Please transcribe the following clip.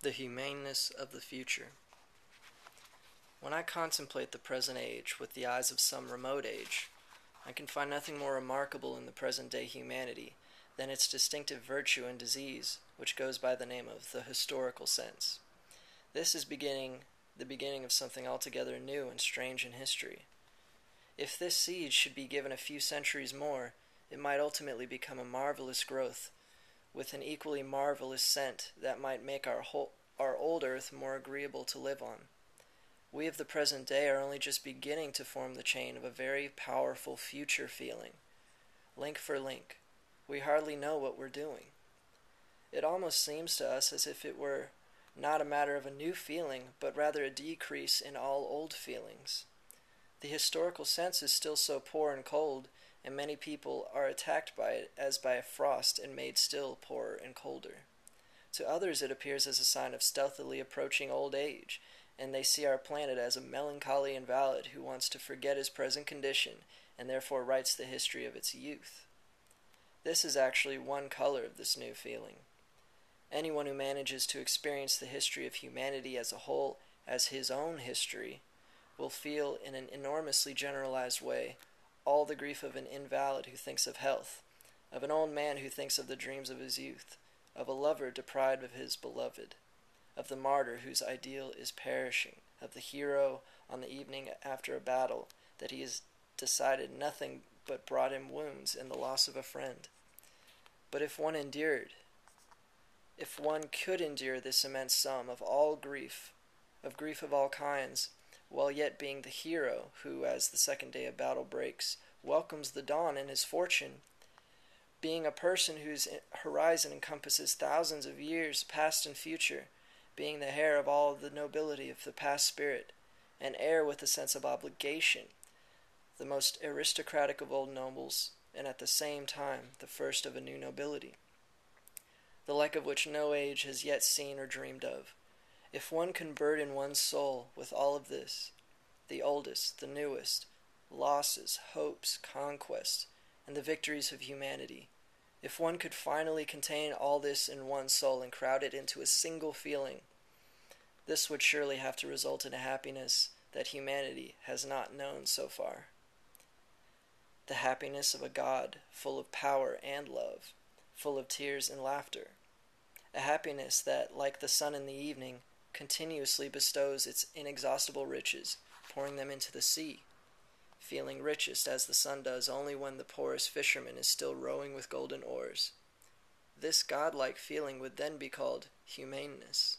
The humaneness of the future. When I contemplate the present age with the eyes of some remote age, I can find nothing more remarkable in the present-day humanity than its distinctive virtue and disease, which goes by the name of the historical sense. This is the beginning of something altogether new and strange in history. If this seed should be given a few centuries more, it might ultimately become a marvelous growth, with an equally marvelous scent that might make our old earth more agreeable to live on. We of the present day are only just beginning to form the chain of a very powerful future feeling. Link for link, we hardly know what we're doing. It almost seems to us as if it were not a matter of a new feeling, but rather a decrease in all old feelings. The historical sense is still so poor and cold, and many people are attacked by it as by a frost and made still poorer and colder. To others it appears as a sign of stealthily approaching old age, and they see our planet as a melancholy invalid who wants to forget his present condition and therefore writes the history of its youth. This is actually one color of this new feeling. Anyone who manages to experience the history of humanity as a whole as his own history will feel in an enormously generalized way all the grief of an invalid who thinks of health, of an old man who thinks of the dreams of his youth, of a lover deprived of his beloved, of the martyr whose ideal is perishing, of the hero on the evening after a battle that he has decided nothing but brought him wounds and the loss of a friend. But if one could endure this immense sum of grief of all kinds, while yet being the hero who, as the second day of battle breaks, welcomes the dawn in his fortune, being a person whose horizon encompasses thousands of years past and future, being the heir of all the nobility of the past spirit, an heir with a sense of obligation, the most aristocratic of old nobles, and at the same time the first of a new nobility, the like of which no age has yet seen or dreamed of. If one can burden one's soul with all of this, the oldest, the newest, losses, hopes, conquests, and the victories of humanity, if one could finally contain all this in one's soul and crowd it into a single feeling, this would surely have to result in a happiness that humanity has not known so far. The happiness of a God full of power and love, full of tears and laughter. A happiness that, like the sun in the evening, continuously bestows its inexhaustible riches, pouring them into the sea, feeling richest as the sun does only when the poorest fisherman is still rowing with golden oars. This godlike feeling would then be called humaneness.